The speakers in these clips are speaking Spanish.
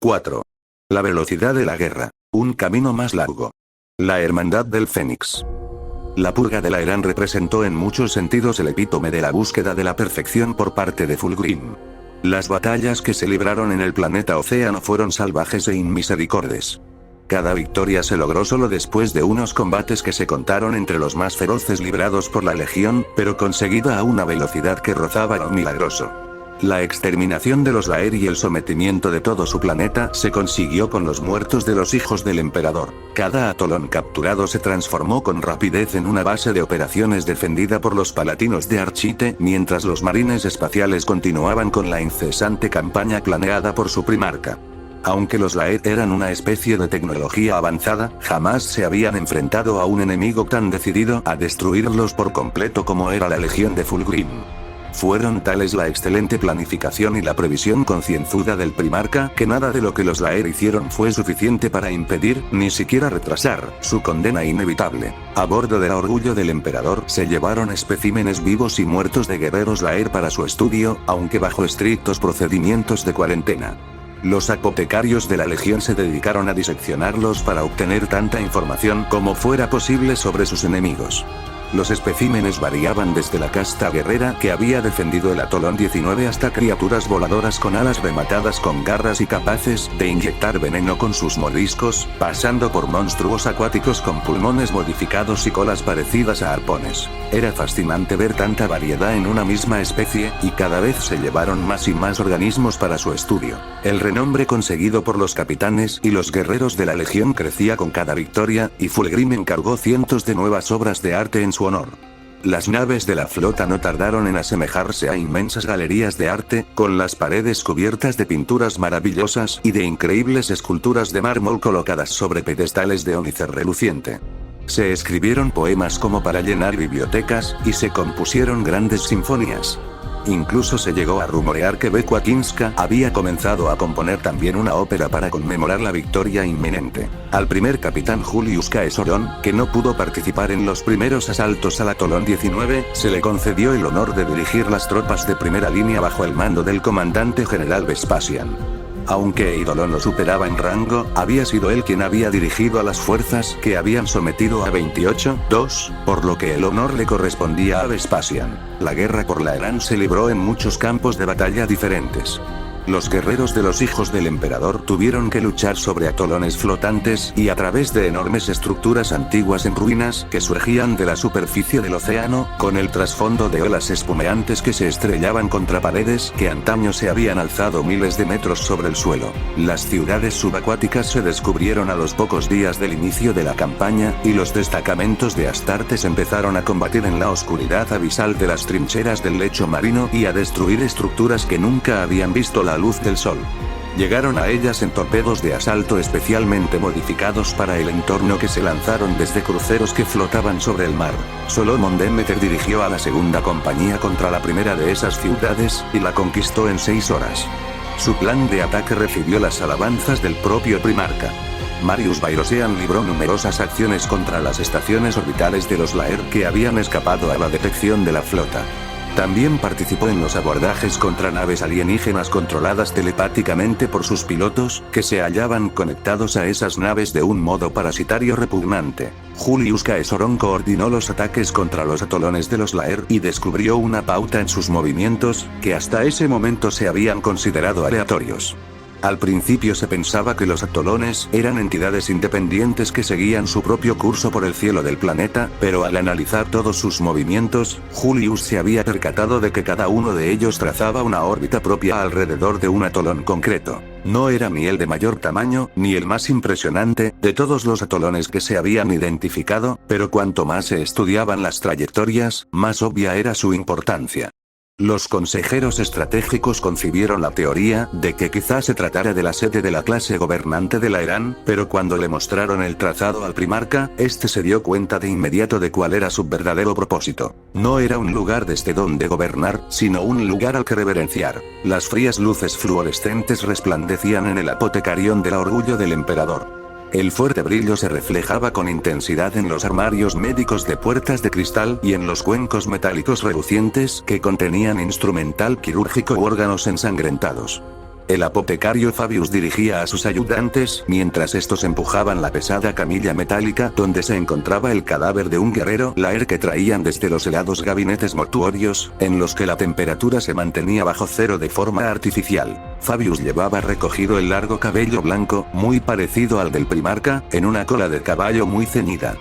4. La velocidad de la guerra. Un camino más largo. La Hermandad del Fénix. La purga de Laeran representó en muchos sentidos el epítome de la búsqueda de la perfección por parte de Fulgrim. Las batallas que se libraron en el planeta Océano fueron salvajes e inmisericordes. Cada victoria se logró solo después de unos combates que se contaron entre los más feroces librados por la Legión, pero conseguida a una velocidad que rozaba lo milagroso. La exterminación de los Laer y el sometimiento de todo su planeta se consiguió con los muertos de los hijos del emperador. Cada atolón capturado se transformó con rapidez en una base de operaciones defendida por los palatinos de Archite, mientras los marines espaciales continuaban con la incesante campaña planeada por su primarca. Aunque los Laer eran una especie de tecnología avanzada, jamás se habían enfrentado a un enemigo tan decidido a destruirlos por completo como era la Legión de Fulgrim. Fueron tales la excelente planificación y la previsión concienzuda del primarca que nada de lo que los Laer hicieron fue suficiente para impedir, ni siquiera retrasar, su condena inevitable. A bordo del Orgullo del Emperador se llevaron especímenes vivos y muertos de guerreros Laer para su estudio, aunque bajo estrictos procedimientos de cuarentena. Los apotecarios de la Legión se dedicaron a diseccionarlos para obtener tanta información como fuera posible sobre sus enemigos. Los especímenes variaban desde la casta guerrera que había defendido el Atolón 19 hasta criaturas voladoras con alas rematadas con garras y capaces de inyectar veneno con sus mordiscos, pasando por monstruos acuáticos con pulmones modificados y colas parecidas a arpones. Era fascinante ver tanta variedad en una misma especie, y cada vez se llevaron más y más organismos para su estudio. El renombre conseguido por los capitanes y los guerreros de la Legión crecía con cada victoria, y Fulgrim encargó cientos de nuevas obras de arte en su honor. Las naves de la flota no tardaron en asemejarse a inmensas galerías de arte, con las paredes cubiertas de pinturas maravillosas y de increíbles esculturas de mármol colocadas sobre pedestales de ónice reluciente. Se escribieron poemas como para llenar bibliotecas, y se compusieron grandes sinfonías. Incluso se llegó a rumorear que Bekwa Kinska había comenzado a componer también una ópera para conmemorar la victoria inminente. Al primer capitán Julius Caesoron, que no pudo participar en los primeros asaltos al Atolón 19, se le concedió el honor de dirigir las tropas de primera línea bajo el mando del comandante general Vespasian. Aunque Eidolon lo superaba en rango, había sido él quien había dirigido a las fuerzas que habían sometido a 28-2, por lo que el honor le correspondía a Vespasian. La guerra por Laeran se libró en muchos campos de batalla diferentes. Los guerreros de los hijos del emperador tuvieron que luchar sobre atolones flotantes y a través de enormes estructuras antiguas en ruinas que surgían de la superficie del océano, con el trasfondo de olas espumeantes que se estrellaban contra paredes que antaño se habían alzado miles de metros sobre el suelo. Las ciudades subacuáticas se descubrieron a los pocos días del inicio de la campaña, y los destacamentos de Astartes empezaron a combatir en la oscuridad abisal de las trincheras del lecho marino y a destruir estructuras que nunca habían visto la luz del sol. Llegaron a ellas en torpedos de asalto especialmente modificados para el entorno que se lanzaron desde cruceros que flotaban sobre el mar. Solomon Demeter dirigió a la segunda compañía contra la primera de esas ciudades, y la conquistó en 6 horas. Su plan de ataque recibió las alabanzas del propio primarca. Marius Bairosean libró numerosas acciones contra las estaciones orbitales de los Laer que habían escapado a la detección de la flota. También participó en los abordajes contra naves alienígenas controladas telepáticamente por sus pilotos, que se hallaban conectados a esas naves de un modo parasitario repugnante. Julius Caesoron coordinó los ataques contra los atolones de los Laer y descubrió una pauta en sus movimientos, que hasta ese momento se habían considerado aleatorios. Al principio se pensaba que los atolones eran entidades independientes que seguían su propio curso por el cielo del planeta, pero al analizar todos sus movimientos, Julius se había percatado de que cada uno de ellos trazaba una órbita propia alrededor de un atolón concreto. No era ni el de mayor tamaño, ni el más impresionante, de todos los atolones que se habían identificado, pero cuanto más se estudiaban las trayectorias, más obvia era su importancia. Los consejeros estratégicos concibieron la teoría de que quizás se tratara de la sede de la clase gobernante de Laeran, pero cuando le mostraron el trazado al primarca, este se dio cuenta de inmediato de cuál era su verdadero propósito. No era un lugar desde donde gobernar, sino un lugar al que reverenciar. Las frías luces fluorescentes resplandecían en el apotecarión del orgullo del emperador. El fuerte brillo se reflejaba con intensidad en los armarios médicos de puertas de cristal y en los cuencos metálicos relucientes que contenían instrumental quirúrgico u órganos ensangrentados. El apotecario Fabius dirigía a sus ayudantes mientras estos empujaban la pesada camilla metálica donde se encontraba el cadáver de un guerrero Laer que traían desde los helados gabinetes mortuorios, en los que la temperatura se mantenía bajo cero de forma artificial. Fabius llevaba recogido el largo cabello blanco, muy parecido al del primarca, en una cola de caballo muy ceñida.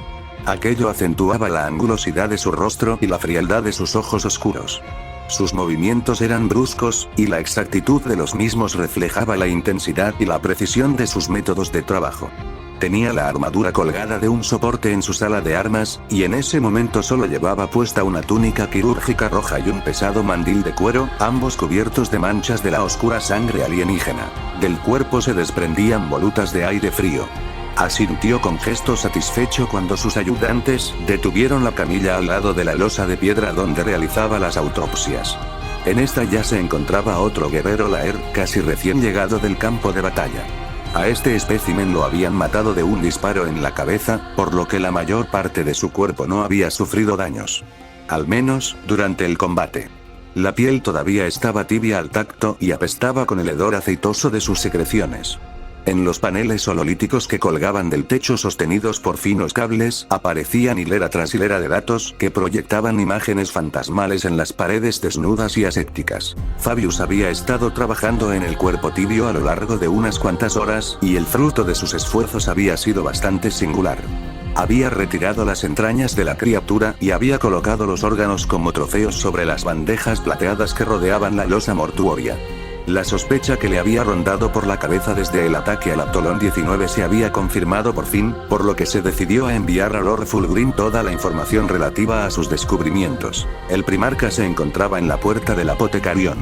Aquello acentuaba la angulosidad de su rostro y la frialdad de sus ojos oscuros. Sus movimientos eran bruscos, y la exactitud de los mismos reflejaba la intensidad y la precisión de sus métodos de trabajo. Tenía la armadura colgada de un soporte en su sala de armas, y en ese momento solo llevaba puesta una túnica quirúrgica roja y un pesado mandil de cuero, ambos cubiertos de manchas de la oscura sangre alienígena. Del cuerpo se desprendían volutas de aire frío. Asintió con gesto satisfecho cuando sus ayudantes detuvieron la camilla al lado de la losa de piedra donde realizaba las autopsias. En esta ya se encontraba otro guerrero Laer, casi recién llegado del campo de batalla. A este espécimen lo habían matado de un disparo en la cabeza, por lo que la mayor parte de su cuerpo no había sufrido daños. Al menos, durante el combate. La piel todavía estaba tibia al tacto y apestaba con el hedor aceitoso de sus secreciones. En los paneles hololíticos que colgaban del techo sostenidos por finos cables, aparecían hilera tras hilera de datos que proyectaban imágenes fantasmales en las paredes desnudas y asépticas. Fabius había estado trabajando en el cuerpo tibio a lo largo de unas cuantas horas, y el fruto de sus esfuerzos había sido bastante singular. Había retirado las entrañas de la criatura y había colocado los órganos como trofeos sobre las bandejas plateadas que rodeaban la losa mortuoria. La sospecha que le había rondado por la cabeza desde el ataque al Aptolón 19 se había confirmado por fin, por lo que se decidió a enviar a Lord Fulgrim toda la información relativa a sus descubrimientos. El primarca se encontraba en la puerta del apotecarión.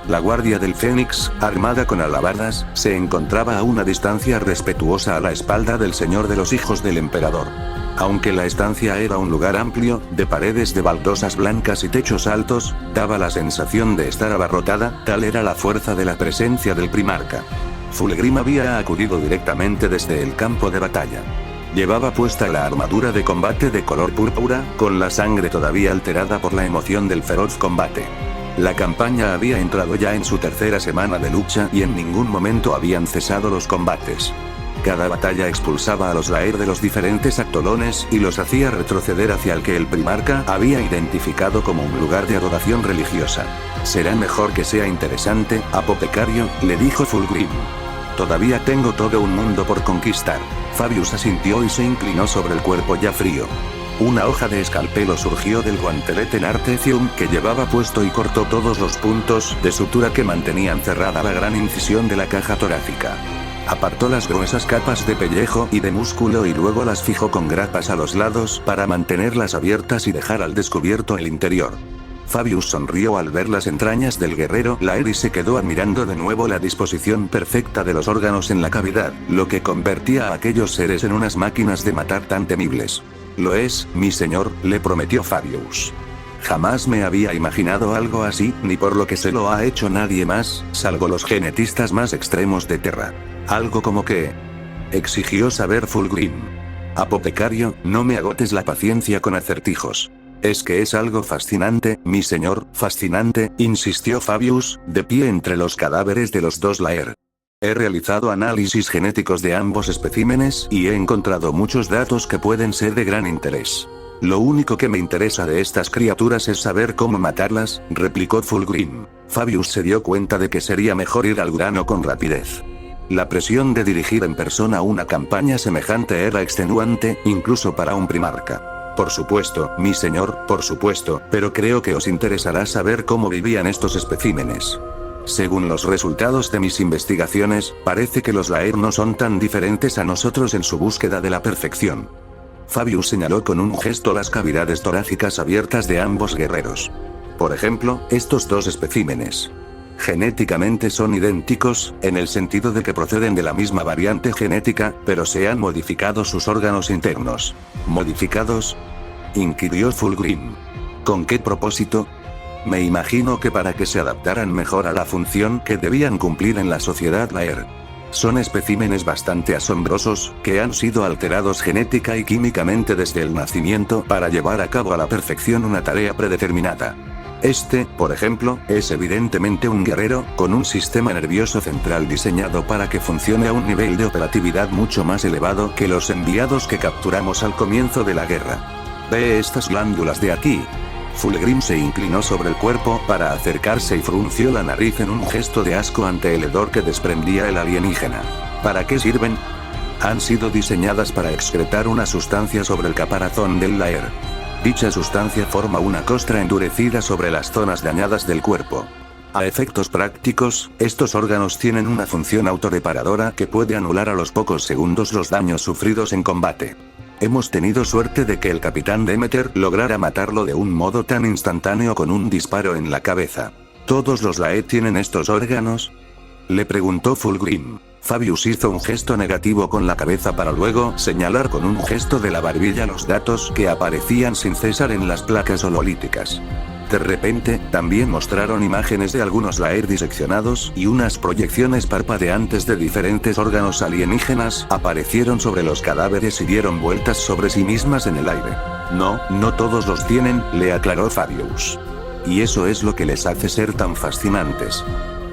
La guardia del Fénix, armada con alabardas, se encontraba a una distancia respetuosa a la espalda del señor de los hijos del emperador. Aunque la estancia era un lugar amplio, de paredes de baldosas blancas y techos altos, daba la sensación de estar abarrotada, tal era la fuerza de la presencia del primarca. Fulgrim había acudido directamente desde el campo de batalla. Llevaba puesta la armadura de combate de color púrpura, con la sangre todavía alterada por la emoción del feroz combate. La campaña había entrado ya en su tercera semana de lucha y en ningún momento habían cesado los combates. Cada batalla expulsaba a los Laer de los diferentes atolones y los hacía retroceder hacia el que el primarca había identificado como un lugar de adoración religiosa. «Será mejor que sea interesante, apotecario», le dijo Fulgrim. «Todavía tengo todo un mundo por conquistar». Fabius asintió y se inclinó sobre el cuerpo ya frío. Una hoja de escalpelo surgió del guantelete Nartecium que llevaba puesto y cortó todos los puntos de sutura que mantenían cerrada la gran incisión de la caja torácica. Apartó las gruesas capas de pellejo y de músculo y luego las fijó con grapas a los lados para mantenerlas abiertas y dejar al descubierto el interior. Fabius sonrió al ver las entrañas del guerrero Laer y se quedó admirando de nuevo la disposición perfecta de los órganos en la cavidad, lo que convertía a aquellos seres en unas máquinas de matar tan temibles. «Lo es, mi señor», le prometió Fabius. «Jamás me había imaginado algo así, ni por lo que se lo ha hecho nadie más, salvo los genetistas más extremos de Terra. Algo como que...», exigió saber Fulgrim. «Apotecario, no me agotes la paciencia con acertijos. Es que es algo fascinante, mi señor, fascinante», insistió Fabius, de pie entre los cadáveres de los dos Laer. «He realizado análisis genéticos de ambos especímenes y he encontrado muchos datos que pueden ser de gran interés. Lo único que me interesa de estas criaturas es saber cómo matarlas», replicó Fulgrim. Fabius se dio cuenta de que sería mejor ir al grano con rapidez. La presión de dirigir en persona una campaña semejante era extenuante, incluso para un primarca. «Por supuesto, mi señor, por supuesto, pero creo que os interesará saber cómo vivían estos especímenes. Según los resultados de mis investigaciones, parece que los Laer no son tan diferentes a nosotros en su búsqueda de la perfección». Fabius señaló con un gesto las cavidades torácicas abiertas de ambos guerreros. «Por ejemplo, estos dos especímenes. Genéticamente son idénticos, en el sentido de que proceden de la misma variante genética, pero se han modificado sus órganos internos». «¿Modificados?», inquirió Fulgrim. «¿Con qué propósito?». «Me imagino que para que se adaptaran mejor a la función que debían cumplir en la sociedad Laer. Son especímenes bastante asombrosos, que han sido alterados genética y químicamente desde el nacimiento para llevar a cabo a la perfección una tarea predeterminada». Este, por ejemplo, es evidentemente un guerrero, con un sistema nervioso central diseñado para que funcione a un nivel de operatividad mucho más elevado que los enviados que capturamos al comienzo de la guerra. ¿Ve estas glándulas de aquí? Fulgrim se inclinó sobre el cuerpo para acercarse y frunció la nariz en un gesto de asco ante el hedor que desprendía el alienígena. ¿Para qué sirven? Han sido diseñadas para excretar una sustancia sobre el caparazón del Lair. Dicha sustancia forma una costra endurecida sobre las zonas dañadas del cuerpo. A efectos prácticos, estos órganos tienen una función autorreparadora que puede anular a los pocos segundos los daños sufridos en combate. Hemos tenido suerte de que el capitán Demeter lograra matarlo de un modo tan instantáneo con un disparo en la cabeza. ¿Todos los Lair tienen estos órganos?, le preguntó Fulgrim. Fabius hizo un gesto negativo con la cabeza para luego señalar con un gesto de la barbilla los datos que aparecían sin cesar en las placas hololíticas. De repente, también mostraron imágenes de algunos Lair diseccionados y unas proyecciones parpadeantes de diferentes órganos alienígenas aparecieron sobre los cadáveres y dieron vueltas sobre sí mismas en el aire. No todos los tienen, le aclaró Fabius. Y eso es lo que les hace ser tan fascinantes.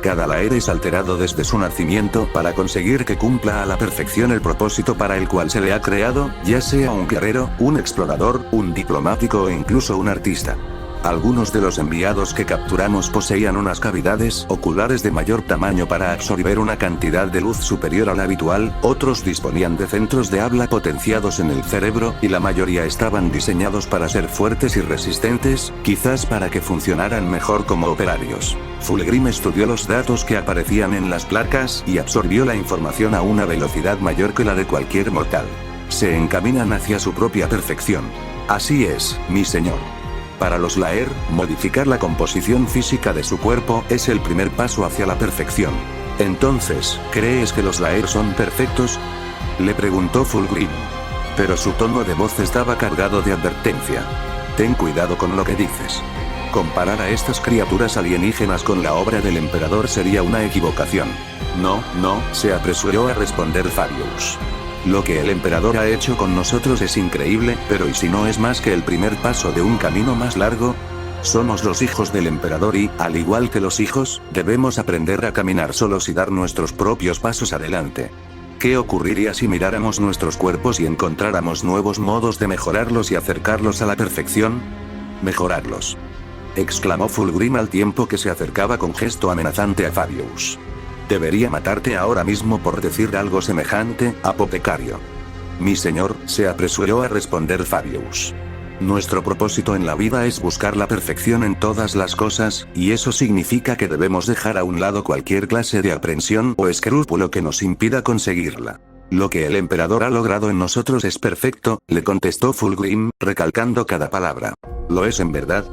Cada Lair es alterado desde su nacimiento para conseguir que cumpla a la perfección el propósito para el cual se le ha creado, ya sea un guerrero, un explorador, un diplomático o incluso un artista. Algunos de los enviados que capturamos poseían unas cavidades oculares de mayor tamaño para absorber una cantidad de luz superior a la habitual, otros disponían de centros de habla potenciados en el cerebro, y la mayoría estaban diseñados para ser fuertes y resistentes, quizás para que funcionaran mejor como operarios. Fulgrim estudió los datos que aparecían en las placas y absorbió la información a una velocidad mayor que la de cualquier mortal. Se encaminan hacia su propia perfección. Así es, mi señor. Para los Lair, modificar la composición física de su cuerpo es el primer paso hacia la perfección. Entonces, ¿crees que los Lair son perfectos?, le preguntó Fulgrim. Pero su tono de voz estaba cargado de advertencia. Ten cuidado con lo que dices. Comparar a estas criaturas alienígenas con la obra del emperador sería una equivocación. No, se apresuró a responder Fabius. Lo que el emperador ha hecho con nosotros es increíble, pero ¿y si no es más que el primer paso de un camino más largo? Somos los hijos del emperador y, al igual que los hijos, debemos aprender a caminar solos y dar nuestros propios pasos adelante. ¿Qué ocurriría si miráramos nuestros cuerpos y encontráramos nuevos modos de mejorarlos y acercarlos a la perfección? Mejorarlos, exclamó Fulgrim al tiempo que se acercaba con gesto amenazante a Fabius. Debería matarte ahora mismo por decir algo semejante, apotecario. Mi señor, se apresuró a responder Fabius. Nuestro propósito en la vida es buscar la perfección en todas las cosas, y eso significa que debemos dejar a un lado cualquier clase de aprensión o escrúpulo que nos impida conseguirla. Lo que el emperador ha logrado en nosotros es perfecto, le contestó Fulgrim, recalcando cada palabra. ¿Lo es en verdad?,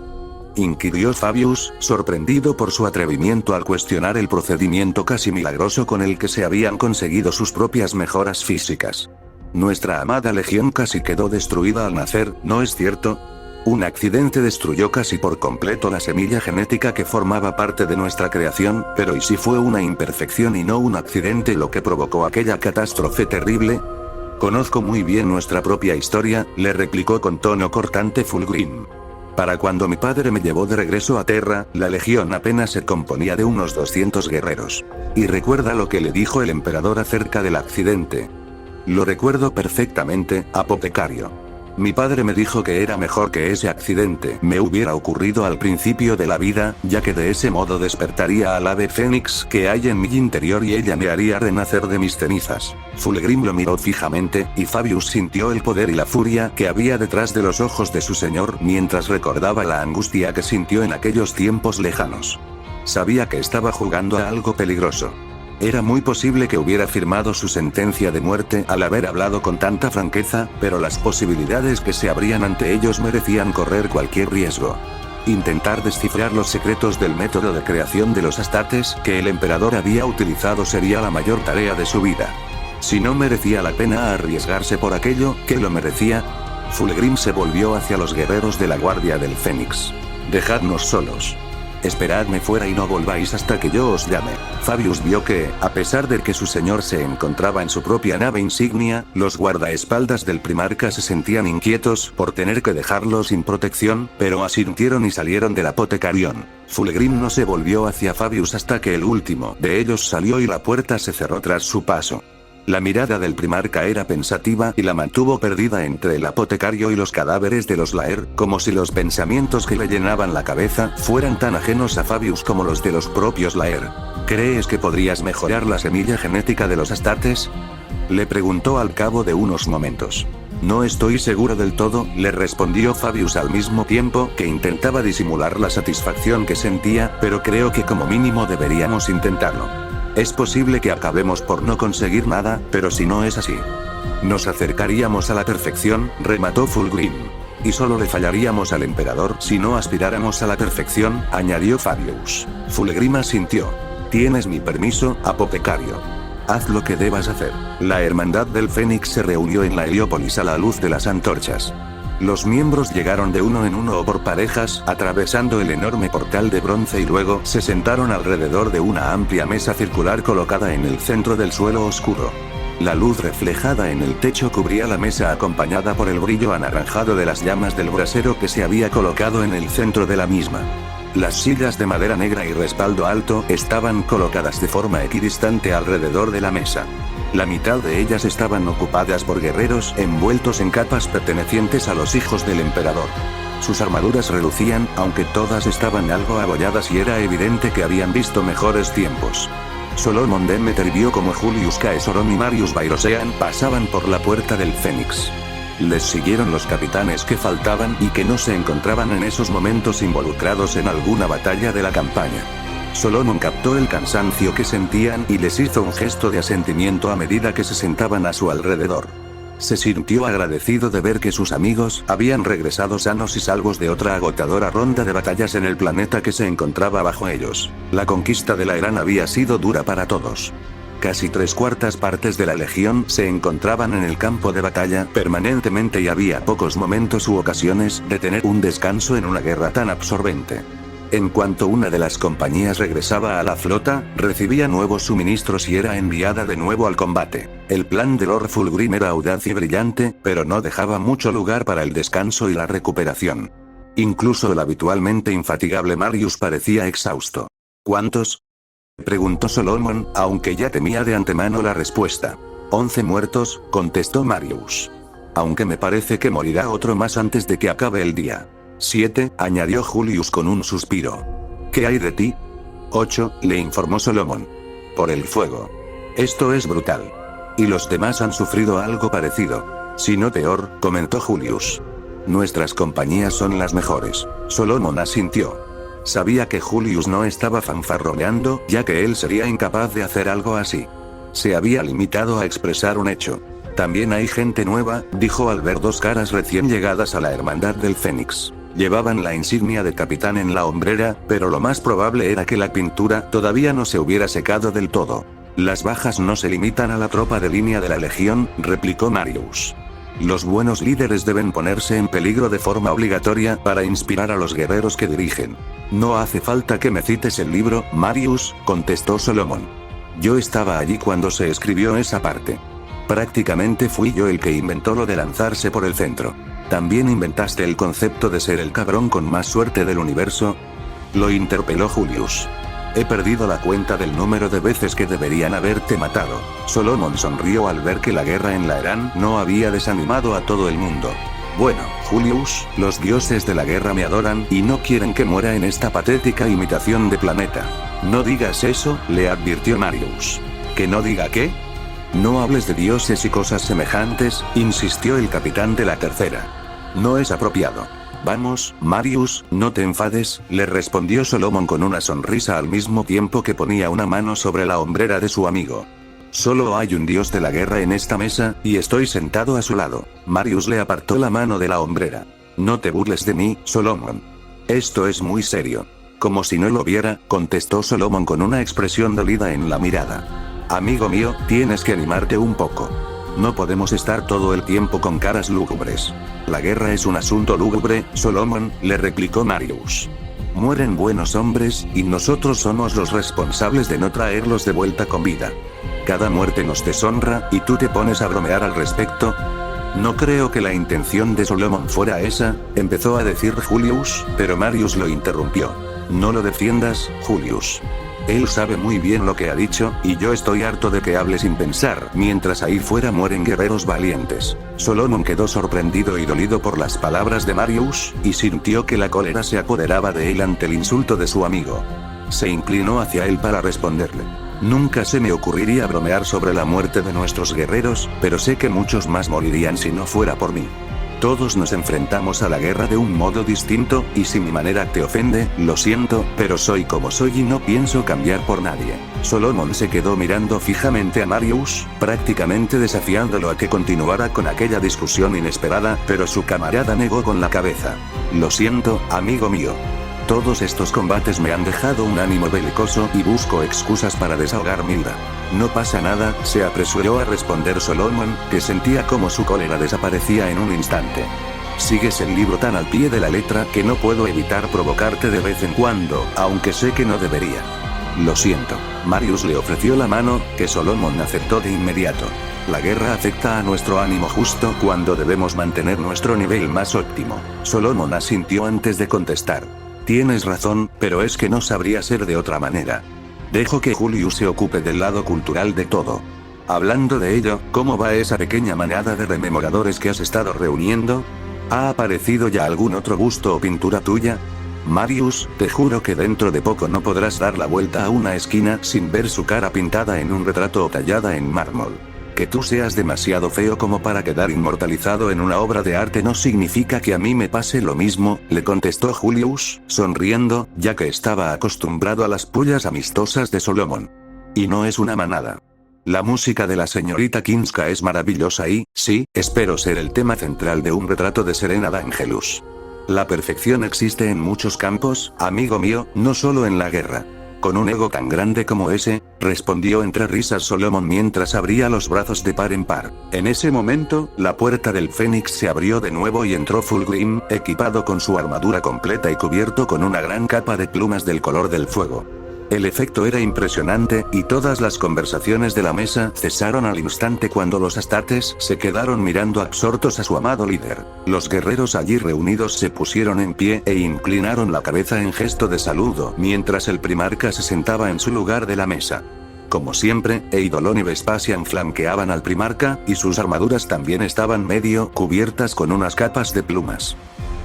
inquirió Fabius, sorprendido por su atrevimiento al cuestionar el procedimiento casi milagroso con el que se habían conseguido sus propias mejoras físicas. Nuestra amada legión casi quedó destruida al nacer, ¿no es cierto? Un accidente destruyó casi por completo la semilla genética que formaba parte de nuestra creación, pero ¿y si fue una imperfección y no un accidente lo que provocó aquella catástrofe terrible? Conozco muy bien nuestra propia historia, le replicó con tono cortante Fulgrim. Para cuando mi padre me llevó de regreso a Terra, la legión apenas se componía de unos 200 guerreros. ¿Y recuerda lo que le dijo el emperador acerca del accidente? Lo recuerdo perfectamente, apotecario. Mi padre me dijo que era mejor que ese accidente me hubiera ocurrido al principio de la vida, ya que de ese modo despertaría al ave fénix que hay en mi interior y ella me haría renacer de mis cenizas. Fulgrim lo miró fijamente, y Fabius sintió el poder y la furia que había detrás de los ojos de su señor mientras recordaba la angustia que sintió en aquellos tiempos lejanos. Sabía que estaba jugando a algo peligroso. Era muy posible que hubiera firmado su sentencia de muerte al haber hablado con tanta franqueza, pero las posibilidades que se abrían ante ellos merecían correr cualquier riesgo. Intentar descifrar los secretos del método de creación de los Astartes que el emperador había utilizado sería la mayor tarea de su vida. Si no merecía la pena arriesgarse por aquello que lo merecía, Fulgrim se volvió hacia los guerreros de la Guardia del Fénix. Dejadnos solos. Esperadme fuera y no volváis hasta que yo os llame. Fabius vio que, a pesar de que su señor se encontraba en su propia nave insignia, los guardaespaldas del primarca se sentían inquietos por tener que dejarlo sin protección, pero asintieron y salieron del apotecarión. Fulgrim no se volvió hacia Fabius hasta que el último de ellos salió y la puerta se cerró tras su paso. La mirada del primarca era pensativa y la mantuvo perdida entre el apotecario y los cadáveres de los Laer, como si los pensamientos que le llenaban la cabeza fueran tan ajenos a Fabius como los de los propios Laer. ¿Crees que podrías mejorar la semilla genética de los Astartes? Le preguntó al cabo de unos momentos. No estoy seguro del todo, le respondió Fabius al mismo tiempo que intentaba disimular la satisfacción que sentía, pero creo que como mínimo deberíamos intentarlo. Es posible que acabemos por no conseguir nada, pero si no es así, nos acercaríamos a la perfección, remató Fulgrim. Y solo le fallaríamos al emperador si no aspiráramos a la perfección, añadió Fabius. Fulgrim asintió. Tienes mi permiso, apotecario. Haz lo que debas hacer. La Hermandad del Fénix se reunió en la Heliópolis a la luz de las antorchas. Los miembros llegaron de uno en uno o por parejas, atravesando el enorme portal de bronce y luego se sentaron alrededor de una amplia mesa circular colocada en el centro del suelo oscuro. La luz reflejada en el techo cubría la mesa acompañada por el brillo anaranjado de las llamas del brasero que se había colocado en el centro de la misma. Las sillas de madera negra y respaldo alto estaban colocadas de forma equidistante alrededor de la mesa. La mitad de ellas estaban ocupadas por guerreros envueltos en capas pertenecientes a los hijos del emperador. Sus armaduras relucían, aunque todas estaban algo abolladas y era evidente que habían visto mejores tiempos. Solomon Demeter vio como Julius Caesarón y Marius Bairosean pasaban por la puerta del Fénix. Les siguieron los capitanes que faltaban y que no se encontraban en esos momentos involucrados en alguna batalla de la campaña. Solomon captó el cansancio que sentían y les hizo un gesto de asentimiento a medida que se sentaban a su alrededor. Se sintió agradecido de ver que sus amigos habían regresado sanos y salvos de otra agotadora ronda de batallas en el planeta que se encontraba bajo ellos. La conquista de la Eran había sido dura para todos. Casi 3/4 partes de la legión se encontraban en el campo de batalla permanentemente y había pocos momentos u ocasiones de tener un descanso en una guerra tan absorbente. En cuanto una de las compañías regresaba a la flota, recibía nuevos suministros y era enviada de nuevo al combate. El plan de Lord Fulgrim era audaz y brillante, pero no dejaba mucho lugar para el descanso y la recuperación. Incluso el habitualmente infatigable Marius parecía exhausto. ¿Cuántos?, preguntó Solomon, aunque ya temía de antemano la respuesta. 11 muertos, contestó Marius. Aunque me parece que morirá otro más antes de que acabe el día. 7, añadió Julius con un suspiro. ¿Qué hay de ti? 8, le informó Solomon. Por el fuego. Esto es brutal. Y los demás han sufrido algo parecido. Si no peor, comentó Julius. Nuestras compañías son las mejores. Solomon asintió. Sabía que Julius no estaba fanfarroneando, ya que él sería incapaz de hacer algo así. Se había limitado a expresar un hecho. También hay gente nueva, dijo al ver 2 caras recién llegadas a la Hermandad del Fénix. Llevaban la insignia de capitán en la hombrera, pero lo más probable era que la pintura todavía no se hubiera secado del todo. Las bajas no se limitan a la tropa de línea de la Legión, replicó Marius. Los buenos líderes deben ponerse en peligro de forma obligatoria para inspirar a los guerreros que dirigen. No hace falta que me cites el libro, Marius, contestó Solomon. Yo estaba allí cuando se escribió esa parte. Prácticamente fui yo el que inventó lo de lanzarse por el centro. ¿También inventaste el concepto de ser el cabrón con más suerte del universo?, lo interpeló Julius. He perdido la cuenta del número de veces que deberían haberte matado. Solomon sonrió al ver que la guerra en la Eran no había desanimado a todo el mundo. Bueno, Julius, los dioses de la guerra me adoran y no quieren que muera en esta patética imitación de planeta. No digas eso, le advirtió Marius. ¿Que no diga qué? No hables de dioses y cosas semejantes, insistió el capitán de la tercera. No es apropiado. Vamos, Marius, no te enfades, le respondió Solomon con una sonrisa al mismo tiempo que ponía una mano sobre la hombrera de su amigo. Solo hay un dios de la guerra en esta mesa, y estoy sentado a su lado. Marius le apartó la mano de la hombrera. No te burles de mí, Solomon. Esto es muy serio. Como si no lo viera, contestó Solomon con una expresión dolida en la mirada. Amigo mío, tienes que animarte un poco. No podemos estar todo el tiempo con caras lúgubres. La guerra es un asunto lúgubre, Solomon, le replicó Marius. Mueren buenos hombres, y nosotros somos los responsables de no traerlos de vuelta con vida. Cada muerte nos deshonra, y tú te pones a bromear al respecto. No creo que la intención de Solomon fuera esa, empezó a decir Julius, pero Marius lo interrumpió. No lo defiendas, Julius. Él sabe muy bien lo que ha dicho, y yo estoy harto de que hable sin pensar, mientras ahí fuera mueren guerreros valientes. Solomon quedó sorprendido y dolido por las palabras de Marius, y sintió que la cólera se apoderaba de él ante el insulto de su amigo. Se inclinó hacia él para responderle. Nunca se me ocurriría bromear sobre la muerte de nuestros guerreros, pero sé que muchos más morirían si no fuera por mí. Todos nos enfrentamos a la guerra de un modo distinto, y si mi manera te ofende, lo siento, pero soy como soy y no pienso cambiar por nadie. Solomon se quedó mirando fijamente a Marius, prácticamente desafiándolo a que continuara con aquella discusión inesperada, pero su camarada negó con la cabeza. Lo siento, amigo mío. Todos estos combates me han dejado un ánimo belicoso y busco excusas para desahogar mi ira. No pasa nada, se apresuró a responder Solomon, que sentía como su cólera desaparecía en un instante. Sigues el libro tan al pie de la letra que no puedo evitar provocarte de vez en cuando, aunque sé que no debería. Lo siento. Marius le ofreció la mano, que Solomon aceptó de inmediato. La guerra afecta a nuestro ánimo justo cuando debemos mantener nuestro nivel más óptimo. Solomon asintió antes de contestar. Tienes razón, pero es que no sabría ser de otra manera. Dejo que Julius se ocupe del lado cultural de todo. Hablando de ello, ¿cómo va esa pequeña manada de rememoradores que has estado reuniendo? ¿Ha aparecido ya algún otro busto o pintura tuya? Marius, te juro que dentro de poco no podrás dar la vuelta a una esquina sin ver su cara pintada en un retrato o tallada en mármol. Que tú seas demasiado feo como para quedar inmortalizado en una obra de arte no significa que a mí me pase lo mismo, le contestó Julius, sonriendo, ya que estaba acostumbrado a las pullas amistosas de Solomon. Y no es una manada. La música de la señorita Kinska es maravillosa y, sí, espero ser el tema central de un retrato de Serena d'Angelus. La perfección existe en muchos campos, amigo mío, no solo en la guerra. Con un ego tan grande como ese, respondió entre risas Solomon mientras abría los brazos de par en par. En ese momento, la puerta del Fénix se abrió de nuevo y entró Fulgrim, equipado con su armadura completa y cubierto con una gran capa de plumas del color del fuego. El efecto era impresionante, y todas las conversaciones de la mesa cesaron al instante cuando los astates se quedaron mirando absortos a su amado líder. Los guerreros allí reunidos se pusieron en pie e inclinaron la cabeza en gesto de saludo, mientras el primarca se sentaba en su lugar de la mesa. Como siempre, Eidolon y Vespasian flanqueaban al primarca, y sus armaduras también estaban medio cubiertas con unas capas de plumas.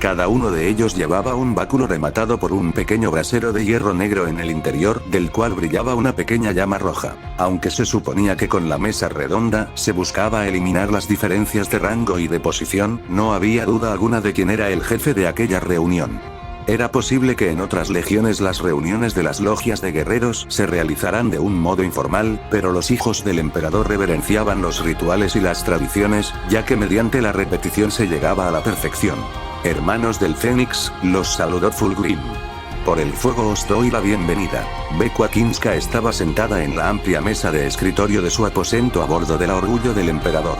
Cada uno de ellos llevaba un báculo rematado por un pequeño brasero de hierro negro en el interior, del cual brillaba una pequeña llama roja. Aunque se suponía que con la mesa redonda se buscaba eliminar las diferencias de rango y de posición, no había duda alguna de quién era el jefe de aquella reunión. Era posible que en otras legiones las reuniones de las logias de guerreros se realizaran de un modo informal, pero los hijos del emperador reverenciaban los rituales y las tradiciones, ya que mediante la repetición se llegaba a la perfección. Hermanos del Fénix, los saludó Fulgrim. Por el fuego os doy la bienvenida. Bekwa Kinska estaba sentada en la amplia mesa de escritorio de su aposento a bordo del orgullo del emperador.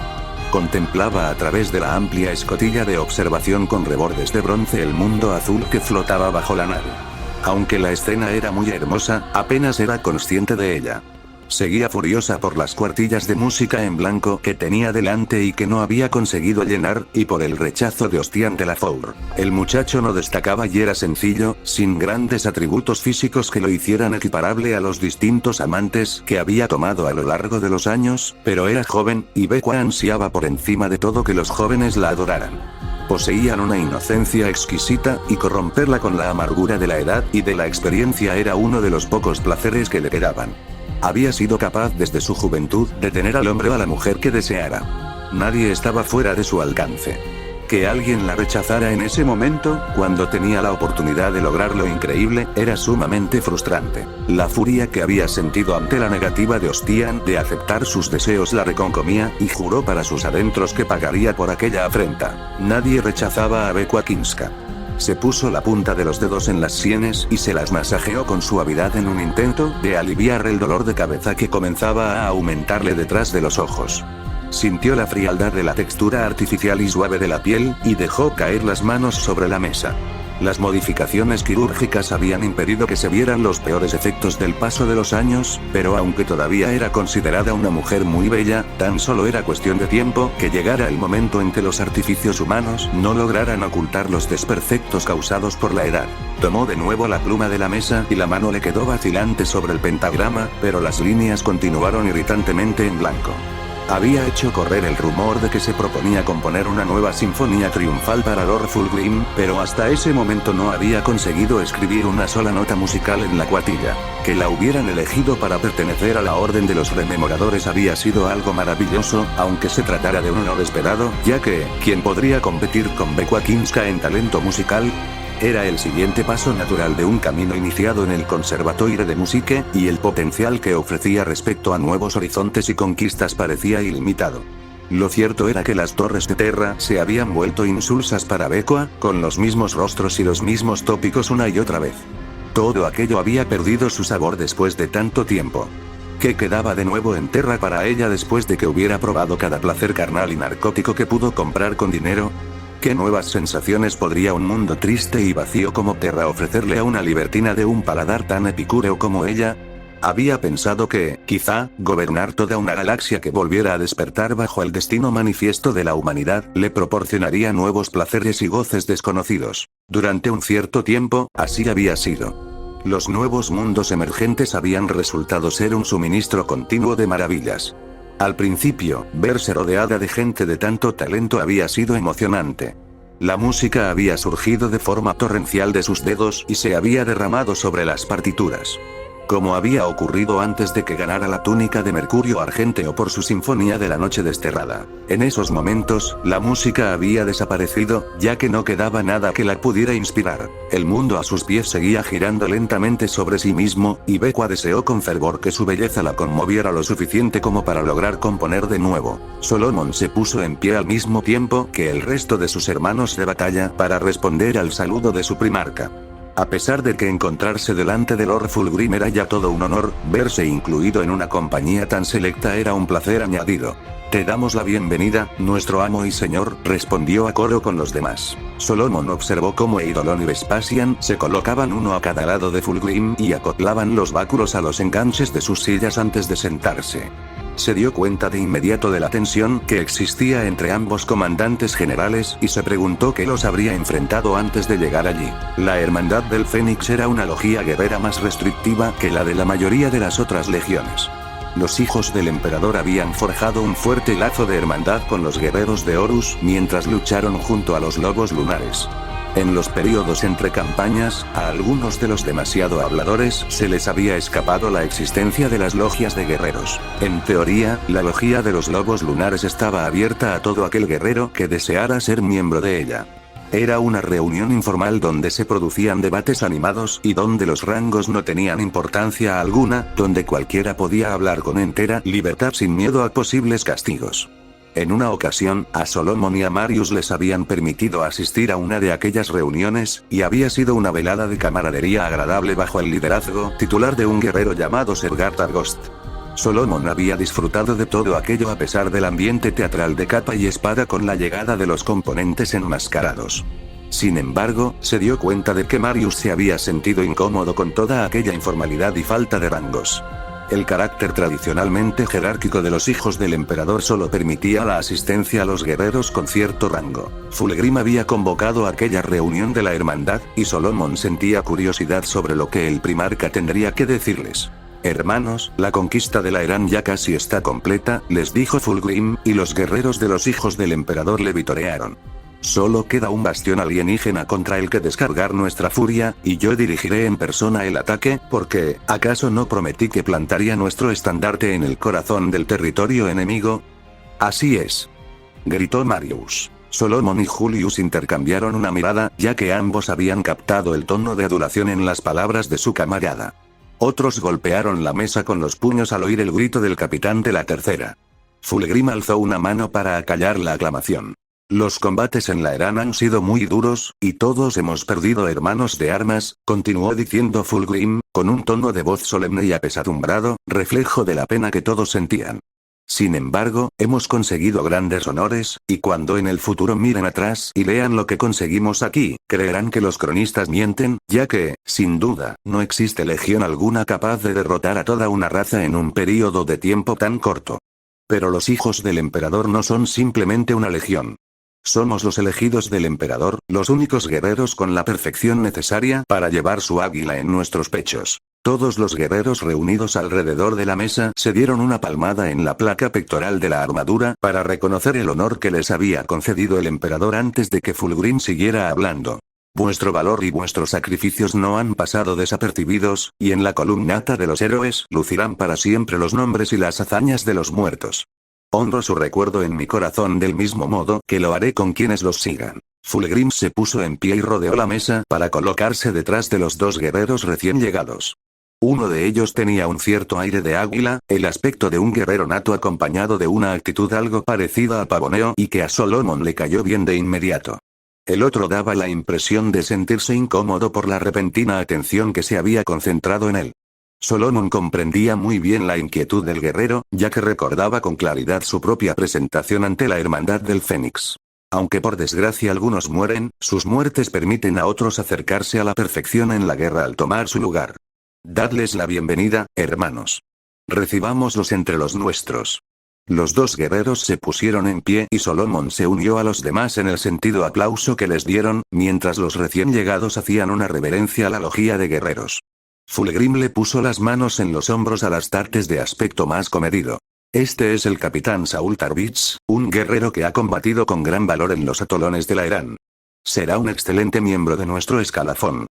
Contemplaba a través de la amplia escotilla de observación con rebordes de bronce el mundo azul que flotaba bajo la nave. Aunque la escena era muy hermosa, apenas era consciente de ella. Seguía furiosa por las cuartillas de música en blanco que tenía delante y que no había conseguido llenar, y por el rechazo de Ostian de la Four. El muchacho no destacaba y era sencillo, sin grandes atributos físicos que lo hicieran equiparable a los distintos amantes que había tomado a lo largo de los años, pero era joven, y Bekwa ansiaba por encima de todo que los jóvenes la adoraran. Poseían una inocencia exquisita, y corromperla con la amargura de la edad y de la experiencia era uno de los pocos placeres que le quedaban. Había sido capaz desde su juventud de tener al hombre o a la mujer que deseara. Nadie estaba fuera de su alcance. Que alguien la rechazara en ese momento, cuando tenía la oportunidad de lograr lo increíble, era sumamente frustrante. La furia que había sentido ante la negativa de Ostian de aceptar sus deseos la reconcomía, y juró para sus adentros que pagaría por aquella afrenta. Nadie rechazaba a Bekwa Kinska. Se puso la punta de los dedos en las sienes y se las masajeó con suavidad en un intento de aliviar el dolor de cabeza que comenzaba a aumentarle detrás de los ojos. Sintió la frialdad de la textura artificial y suave de la piel, y dejó caer las manos sobre la mesa. Las modificaciones quirúrgicas habían impedido que se vieran los peores efectos del paso de los años, pero aunque todavía era considerada una mujer muy bella, tan solo era cuestión de tiempo que llegara el momento en que los artificios humanos no lograran ocultar los desperfectos causados por la edad. Tomó de nuevo la pluma de la mesa y la mano le quedó vacilante sobre el pentagrama, pero las líneas continuaron irritantemente en blanco. Había hecho correr el rumor de que se proponía componer una nueva sinfonía triunfal para Lord Fulgrim, pero hasta ese momento no había conseguido escribir una sola nota musical en la cuatilla. Que la hubieran elegido para pertenecer a la Orden de los Rememoradores había sido algo maravilloso, aunque se tratara de un honor esperado, ya que, ¿quién podría competir con Bekwa Kinska en talento musical? Era el siguiente paso natural de un camino iniciado en el Conservatoire de Musique, y el potencial que ofrecía respecto a nuevos horizontes y conquistas parecía ilimitado. Lo cierto era que las torres de Terra se habían vuelto insulsas para Bekwa, con los mismos rostros y los mismos tópicos una y otra vez. Todo aquello había perdido su sabor después de tanto tiempo. ¿Qué quedaba de nuevo en Terra para ella después de que hubiera probado cada placer carnal y narcótico que pudo comprar con dinero? ¿Qué nuevas sensaciones podría un mundo triste y vacío como Terra ofrecerle a una libertina de un paladar tan epicúreo como ella? Había pensado que, quizá, gobernar toda una galaxia que volviera a despertar bajo el destino manifiesto de la humanidad, le proporcionaría nuevos placeres y goces desconocidos. Durante un cierto tiempo, así había sido. Los nuevos mundos emergentes habían resultado ser un suministro continuo de maravillas. Al principio, verse rodeada de gente de tanto talento había sido emocionante. La música había surgido de forma torrencial de sus dedos y se había derramado sobre las partituras. Como había ocurrido antes de que ganara la túnica de Mercurio Argenteo por su Sinfonía de la Noche Desterrada. En esos momentos, la música había desaparecido, ya que no quedaba nada que la pudiera inspirar. El mundo a sus pies seguía girando lentamente sobre sí mismo, y Bekwa deseó con fervor que su belleza la conmoviera lo suficiente como para lograr componer de nuevo. Solomon se puso en pie al mismo tiempo que el resto de sus hermanos de batalla para responder al saludo de su primarca. A pesar de que encontrarse delante de Lord Fulgrim era ya todo un honor, verse incluido en una compañía tan selecta era un placer añadido. Te damos la bienvenida, nuestro amo y señor, respondió a coro con los demás. Solomon observó cómo Eidolon y Vespasian se colocaban uno a cada lado de Fulgrim y acoplaban los báculos a los enganches de sus sillas antes de sentarse. Se dio cuenta de inmediato de la tensión que existía entre ambos comandantes generales y se preguntó qué los habría enfrentado antes de llegar allí. La Hermandad del Fénix era una logia guerrera más restrictiva que la de la mayoría de las otras legiones. Los hijos del emperador habían forjado un fuerte lazo de hermandad con los guerreros de Horus mientras lucharon junto a los lobos lunares. En los periodos entre campañas, a algunos de los demasiado habladores se les había escapado la existencia de las logias de guerreros. En teoría, la logia de los lobos lunares estaba abierta a todo aquel guerrero que deseara ser miembro de ella. Era una reunión informal donde se producían debates animados y donde los rangos no tenían importancia alguna, donde cualquiera podía hablar con entera libertad sin miedo a posibles castigos. En una ocasión, a Solomon y a Marius les habían permitido asistir a una de aquellas reuniones, y había sido una velada de camaradería agradable bajo el liderazgo titular de un guerrero llamado Sergar Targost. Solomon había disfrutado de todo aquello a pesar del ambiente teatral de capa y espada con la llegada de los componentes enmascarados. Sin embargo, se dio cuenta de que Marius se había sentido incómodo con toda aquella informalidad y falta de rangos. El carácter tradicionalmente jerárquico de los hijos del emperador solo permitía la asistencia a los guerreros con cierto rango. Fulgrim había convocado aquella reunión de la hermandad, y Solomon sentía curiosidad sobre lo que el primarca tendría que decirles. Hermanos, la conquista de la Eran ya casi está completa, les dijo Fulgrim, y los guerreros de los hijos del emperador le vitorearon. Solo queda un bastión alienígena contra el que descargar nuestra furia, y yo dirigiré en persona el ataque, porque, ¿acaso no prometí que plantaría nuestro estandarte en el corazón del territorio enemigo? Así es, gritó Marius. Solomon y Julius intercambiaron una mirada, ya que ambos habían captado el tono de adulación en las palabras de su camarada. Otros golpearon la mesa con los puños al oír el grito del capitán de la tercera. Fulgrim alzó una mano para acallar la aclamación. Los combates en la Eran han sido muy duros, y todos hemos perdido hermanos de armas, continuó diciendo Fulgrim, con un tono de voz solemne y apesadumbrado, reflejo de la pena que todos sentían. Sin embargo, hemos conseguido grandes honores, y cuando en el futuro miren atrás y lean lo que conseguimos aquí, creerán que los cronistas mienten, ya que, sin duda, no existe legión alguna capaz de derrotar a toda una raza en un período de tiempo tan corto. Pero los hijos del emperador no son simplemente una legión. Somos los elegidos del emperador, los únicos guerreros con la perfección necesaria para llevar su águila en nuestros pechos. Todos los guerreros reunidos alrededor de la mesa se dieron una palmada en la placa pectoral de la armadura para reconocer el honor que les había concedido el emperador antes de que Fulgrim siguiera hablando. Vuestro valor y vuestros sacrificios no han pasado desapercibidos, y en la columnata de los héroes lucirán para siempre los nombres y las hazañas de los muertos. Honro su recuerdo en mi corazón del mismo modo que lo haré con quienes los sigan. Fulgrim se puso en pie y rodeó la mesa para colocarse detrás de los dos guerreros recién llegados. Uno de ellos tenía un cierto aire de águila, el aspecto de un guerrero nato acompañado de una actitud algo parecida a pavoneo y que a Solomon le cayó bien de inmediato. El otro daba la impresión de sentirse incómodo por la repentina atención que se había concentrado en él. Solomon comprendía muy bien la inquietud del guerrero, ya que recordaba con claridad su propia presentación ante la Hermandad del Fénix. Aunque por desgracia algunos mueren, sus muertes permiten a otros acercarse a la perfección en la guerra al tomar su lugar. Dadles la bienvenida, hermanos. Recibámoslos entre los nuestros. Los dos guerreros se pusieron en pie y Solomon se unió a los demás en el sentido aplauso que les dieron, mientras los recién llegados hacían una reverencia a la logía de guerreros. Fulgrim le puso las manos en los hombros al Astartes de aspecto más comedido. Este es el capitán Saul Tarvitz, un guerrero que ha combatido con gran valor en los atolones de Laeran. Será un excelente miembro de nuestro escalafón.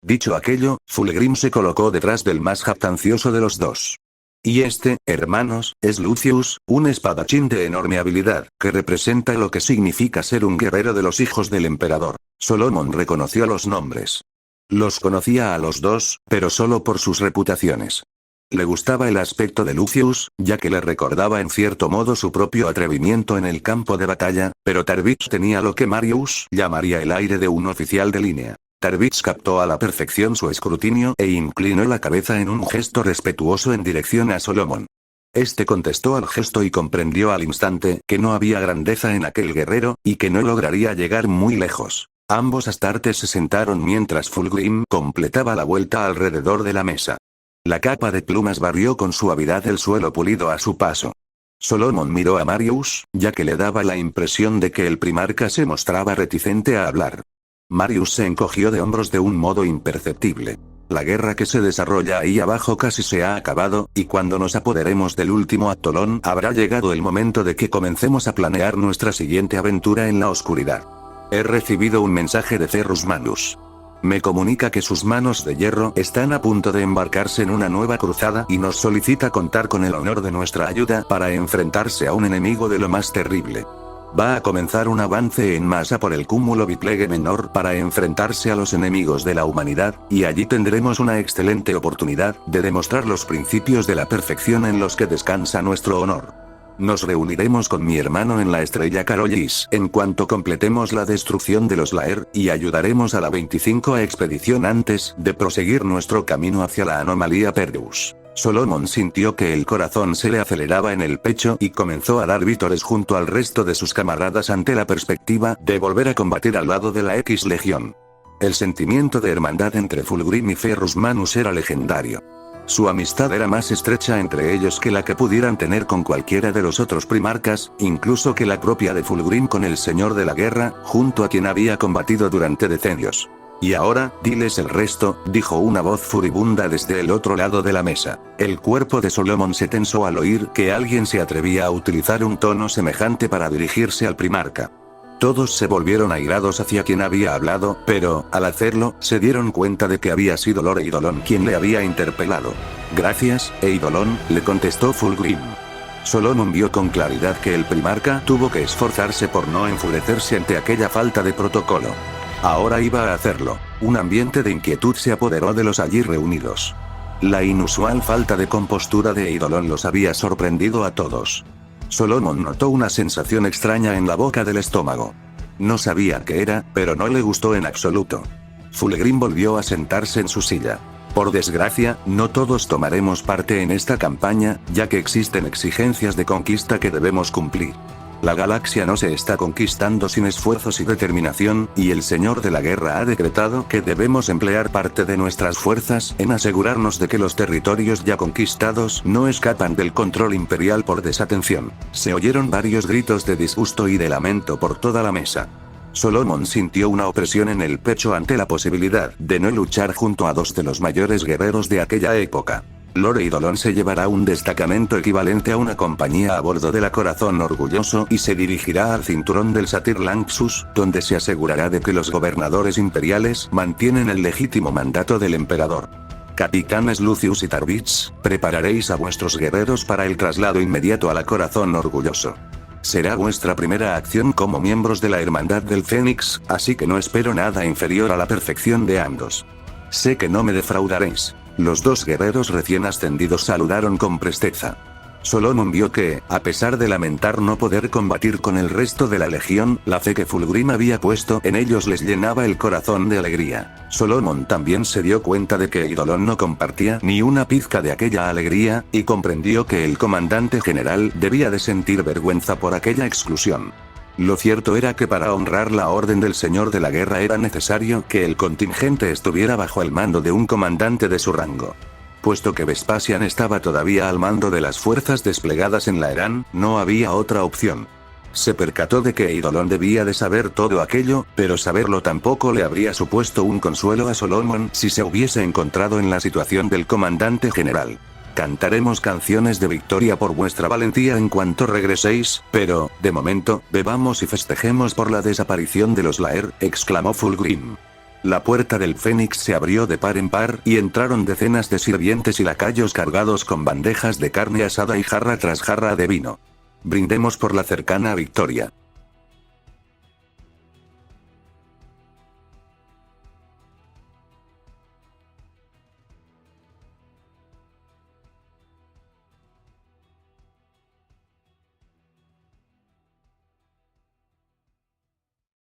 Dicho aquello, Fulgrim se colocó detrás del más jactancioso de los dos. Y este, hermanos, es Lucius, un espadachín de enorme habilidad, que representa lo que significa ser un guerrero de los hijos del emperador. Solomon reconoció los nombres. Los conocía a los dos, pero solo por sus reputaciones. Le gustaba el aspecto de Lucius, ya que le recordaba en cierto modo su propio atrevimiento en el campo de batalla, pero Tarvitz tenía lo que Marius llamaría el aire de un oficial de línea. Tarvitz captó a la perfección su escrutinio e inclinó la cabeza en un gesto respetuoso en dirección a Solomon. Este contestó al gesto y comprendió al instante que no había grandeza en aquel guerrero, y que no lograría llegar muy lejos. Ambos astartes se sentaron mientras Fulgrim completaba la vuelta alrededor de la mesa. La capa de plumas barrió con suavidad el suelo pulido a su paso. Solomon miró a Marius, ya que le daba la impresión de que el primarca se mostraba reticente a hablar. Marius se encogió de hombros de un modo imperceptible. La guerra que se desarrolla ahí abajo casi se ha acabado, y cuando nos apoderemos del último atolón habrá llegado el momento de que comencemos a planear nuestra siguiente aventura en la oscuridad. He recibido un mensaje de Ferrus Manus. Me comunica que sus manos de hierro están a punto de embarcarse en una nueva cruzada y nos solicita contar con el honor de nuestra ayuda para enfrentarse a un enemigo de lo más terrible. Va a comenzar un avance en masa por el cúmulo Biplegue Menor para enfrentarse a los enemigos de la humanidad, y allí tendremos una excelente oportunidad de demostrar los principios de la perfección en los que descansa nuestro honor. Nos reuniremos con mi hermano en la estrella Carollis en cuanto completemos la destrucción de los Laer, y ayudaremos a la 25 expedición antes de proseguir nuestro camino hacia la anomalía Perdeus. Solomon sintió que el corazón se le aceleraba en el pecho y comenzó a dar vítores junto al resto de sus camaradas ante la perspectiva de volver a combatir al lado de la X Legión. El sentimiento de hermandad entre Fulgrim y Ferrus Manus era legendario. Su amistad era más estrecha entre ellos que la que pudieran tener con cualquiera de los otros primarcas, incluso que la propia de Fulgrim con el Señor de la Guerra, junto a quien había combatido durante decenios. Y ahora, diles el resto, dijo una voz furibunda desde el otro lado de la mesa. El cuerpo de Solomon se tensó al oír que alguien se atrevía a utilizar un tono semejante para dirigirse al primarca. Todos se volvieron airados hacia quien había hablado, pero, al hacerlo, se dieron cuenta de que había sido Lord Eidolon quien le había interpelado. Gracias, Eidolon, le contestó Fulgrim. Solomon vio con claridad que el primarca tuvo que esforzarse por no enfurecerse ante aquella falta de protocolo. Ahora iba a hacerlo. Un ambiente de inquietud se apoderó de los allí reunidos. La inusual falta de compostura de Eidolon los había sorprendido a todos. Solomon notó una sensación extraña en la boca del estómago. No sabía qué era, pero no le gustó en absoluto. Fulgrim volvió a sentarse en su silla. Por desgracia, no todos tomaremos parte en esta campaña, ya que existen exigencias de conquista que debemos cumplir. La galaxia no se está conquistando sin esfuerzos y determinación, y el Señor de la Guerra ha decretado que debemos emplear parte de nuestras fuerzas en asegurarnos de que los territorios ya conquistados no escapan del control imperial por desatención. Se oyeron varios gritos de disgusto y de lamento por toda la mesa. Solomon sintió una opresión en el pecho ante la posibilidad de no luchar junto a dos de los mayores guerreros de aquella época. Lord Eidolon se llevará un destacamento equivalente a una compañía a bordo del Acorazón Orgulloso y se dirigirá al cinturón del Satyr Lampsus, donde se asegurará de que los gobernadores imperiales mantienen el legítimo mandato del emperador. Capitanes Lucius y Tarvitz, prepararéis a vuestros guerreros para el traslado inmediato al Acorazón Orgulloso. Será vuestra primera acción como miembros de la Hermandad del Fénix, así que no espero nada inferior a la perfección de ambos. Sé que no me defraudaréis. Los dos guerreros recién ascendidos saludaron con presteza. Solomon vio que, a pesar de lamentar no poder combatir con el resto de la legión, la fe que Fulgrim había puesto en ellos les llenaba el corazón de alegría. Solomon también se dio cuenta de que Eidolon no compartía ni una pizca de aquella alegría, y comprendió que el comandante general debía de sentir vergüenza por aquella exclusión. Lo cierto era que para honrar la orden del Señor de la Guerra era necesario que el contingente estuviera bajo el mando de un comandante de su rango. Puesto que Vespasian estaba todavía al mando de las fuerzas desplegadas en Laeran, no había otra opción. Se percató de que Eidolon debía de saber todo aquello, pero saberlo tampoco le habría supuesto un consuelo a Solomon si se hubiese encontrado en la situación del comandante general. Cantaremos canciones de victoria por vuestra valentía en cuanto regreséis, pero, de momento, bebamos y festejemos por la desaparición de los Laer, exclamó Fulgrim. La puerta del Fénix se abrió de par en par y entraron decenas de sirvientes y lacayos cargados con bandejas de carne asada y jarra tras jarra de vino. Brindemos por la cercana victoria.